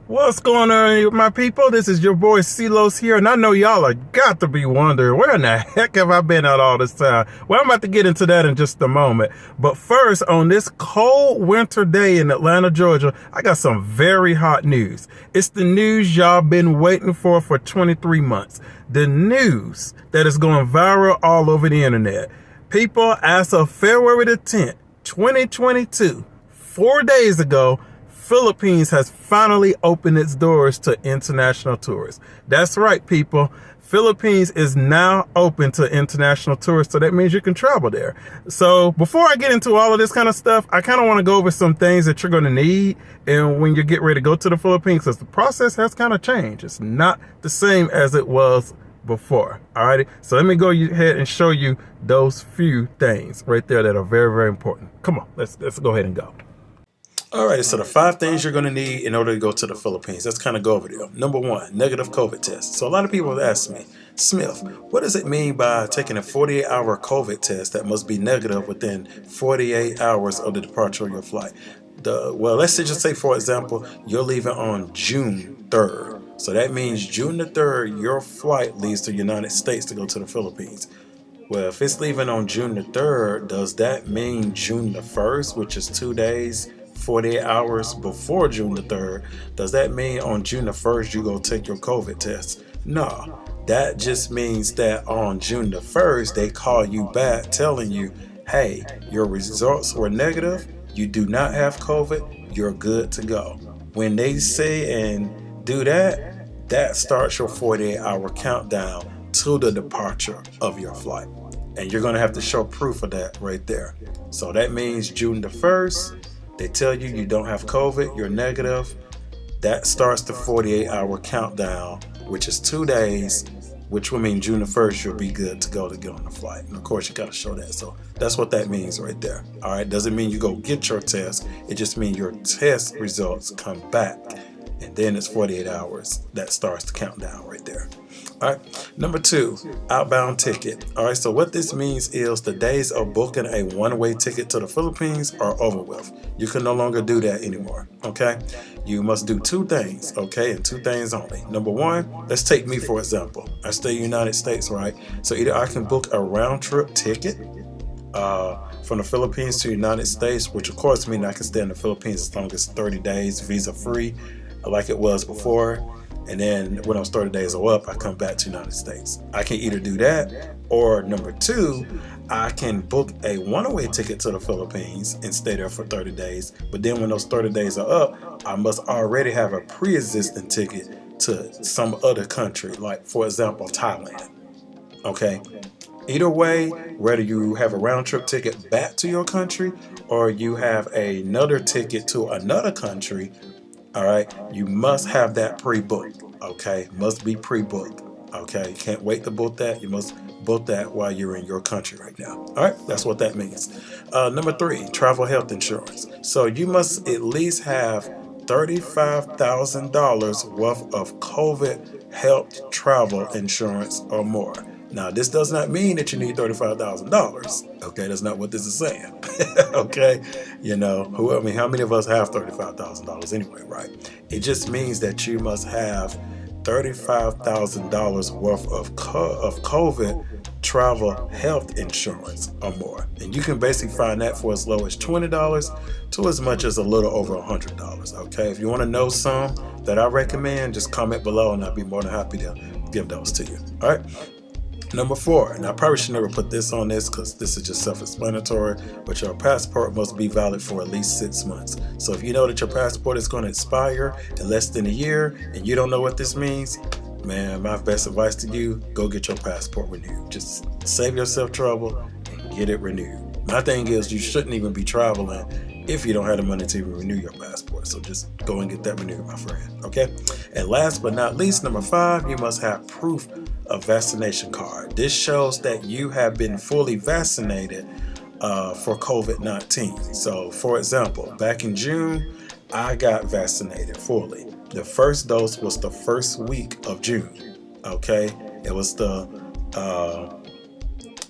What's going on, my people? This is your boy Clos here, and I know y'all are got to be wondering, where in the heck have I been at all this time? Well, I'm about to get into that in just a moment. But first, on this cold winter day in Atlanta, Georgia, I got some very hot news. It's the news y'all been waiting for 23 months. The news that is going viral all over the internet. People, as of February the 10th, 2022, 4 days ago, Philippines has finally opened its doors to international tourists. That's right, people. Philippines is now open to international tourists, so that means you can travel there. So before I get into all of this kind of stuff, I kind of want to go over some things that you're going to need and when you get ready to go to the Philippines, because the process has kind of changed. It's not the same as it was before. Alrighty, so let me go ahead and show you those few things right there that are very, very important. Come on, let's go ahead and go. All right, so the 5 things you're going to need in order to go to the Philippines. Let's kind of go over them. Number 1, negative COVID test. So a lot of people have asked me, Smith, what does it mean by taking a 48-hour COVID test that must be negative within 48 hours of the departure of your flight? Well, let's just say, for example, you're leaving on June 3rd. So that means June the 3rd, your flight leaves the United States to go to the Philippines. Well, if it's leaving on June the 3rd, does that mean June the 1st, which is 2 days, 48 hours before June the 3rd? Does that mean on June the 1st you go take your COVID test? No, that just means that on June the 1st they call you back telling you, hey, your results were negative, you do not have COVID, you're good to go. When they say and do that, that starts your 48-hour countdown to the departure of your flight. And you're going to have to show proof of that right there. So that means June the 1st, they tell you you don't have COVID, you're negative. That starts the 48-hour countdown, which is 2 days, which will mean June the 1st, you'll be good to go to get on the flight. And of course, you got to show that. So that's what that means right there. All right. Doesn't mean you go get your test. It just means your test results come back. And then it's 48 hours. That starts the countdown right there. All right. Number 2, outbound ticket. All right. So what this means is the days of booking a one-way ticket to the Philippines are over with. You can no longer do that anymore. Okay. You must do 2 things. Okay. And 2 things only. Number 1, let's take me for example. I stay in the United States, right? So either I can book a round trip ticket from the Philippines to the United States, which of course means I can stay in the Philippines as long as 30 days visa free, like it was before. And then when those 30 days are up, I come back to the United States. I can either do that, or number 2, I can book a one-way ticket to the Philippines and stay there for 30 days. But then when those 30 days are up, I must already have a pre-existing ticket to some other country, like for example, Thailand. Okay. Either way, whether you have a round trip ticket back to your country or you have another ticket to another country, all right, you must have that pre-booked, okay? Must be pre-booked, okay? You can't wait to book that. You must book that while you're in your country right now. All right, that's what that means. Number 3, travel health insurance. So you must at least have $35,000 worth of COVID health travel insurance or more. Now, this does not mean that you need $35,000. Okay, that's not what this is saying. Okay, you know, how many of us have $35,000 anyway, right? It just means that you must have $35,000 worth of COVID travel health insurance or more. And you can basically find that for as low as $20 to as much as a little over $100. Okay, if you want to know some that I recommend, just comment below and I'll be more than happy to give those to you. All right. Number 4, and I probably should never put this on this because this is just self-explanatory, but your passport must be valid for at least 6 months. So if you know that your passport is going to expire in less than a year and you don't know what this means, man, my best advice to you, go get your passport renewed. Just save yourself trouble and get it renewed. My thing is, you shouldn't even be traveling if you don't have the money to renew your passport. So just go and get that renewed, my friend. Okay. And last but not least, number 5, you must have proof of vaccination card. This shows that you have been fully vaccinated for COVID-19. So for example, back in June, I got vaccinated fully. The first dose was the first week of June. Okay. It was the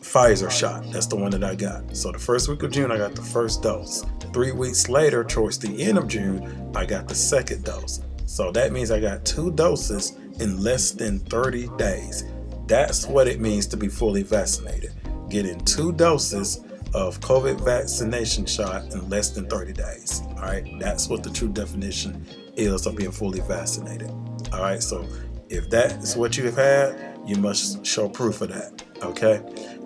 Pfizer shot. That's the one that I got. So the first week of June, I got the first dose. 3 weeks later, towards the end of June, I got the second dose. So that means I got 2 doses in less than 30 days. That's what it means to be fully vaccinated. Getting 2 doses of COVID vaccination shot in less than 30 days. All right, that's what the true definition is of being fully vaccinated. All right, so if that is what you have had, you must show proof of that. Okay,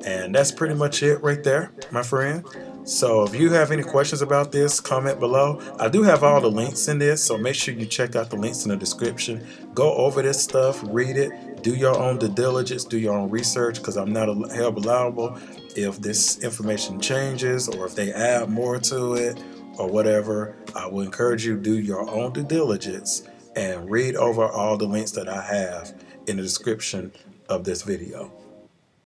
and that's pretty much it right there, my friend. So if you have any questions about this, comment below. I do have all the links in this, so make sure you check out the links in the description. Go over this stuff, read it, do your own due diligence, do your own research, because I'm not held liable if this information changes or if they add more to it or whatever. I will encourage you to do your own due diligence and read over all the links that I have in the description of this video.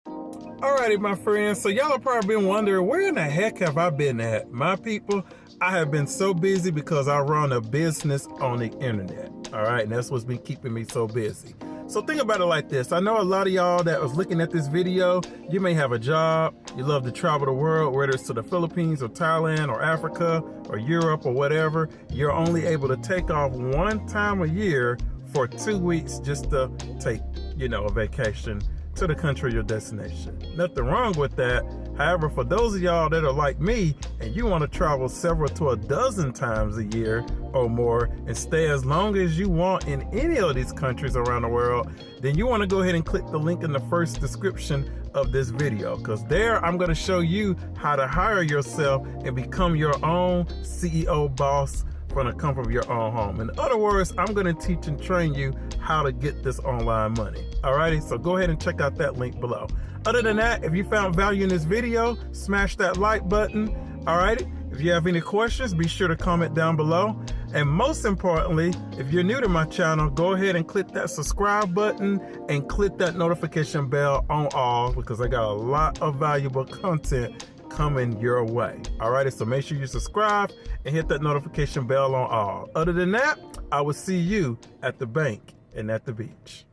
Alrighty, my friends, so y'all have probably been wondering, where in the heck have I been at? My people, I have been so busy because I run a business on the internet. Alright, and that's what's been keeping me so busy. So think about it like this. I know a lot of y'all that was looking at this video, you may have a job, you love to travel the world, whether it's to the Philippines or Thailand or Africa or Europe or whatever. You're only able to take off 1 time a year for 2 weeks just to take, a vacation to the country of your destination. Nothing wrong with that. However, for those of y'all that are like me and you want to travel several to a dozen times a year or more and stay as long as you want in any of these countries around the world, then you want to go ahead and click the link in the first description of this video, because there I'm going to show you how to hire yourself and become your own CEO boss from the comfort of your own home. In other words, I'm going to teach and train you how to get this online money. Alrighty, so go ahead and check out that link below. Other than that, if you found value in this video, smash that like button. Alrighty, if you have any questions, be sure to comment down below. And most importantly, if you're new to my channel, go ahead and click that subscribe button and click that notification bell on all, because I got a lot of valuable content coming your way. Alrighty, so make sure you subscribe and hit that notification bell on all. Other than that, I will see you at the bank and at the beach.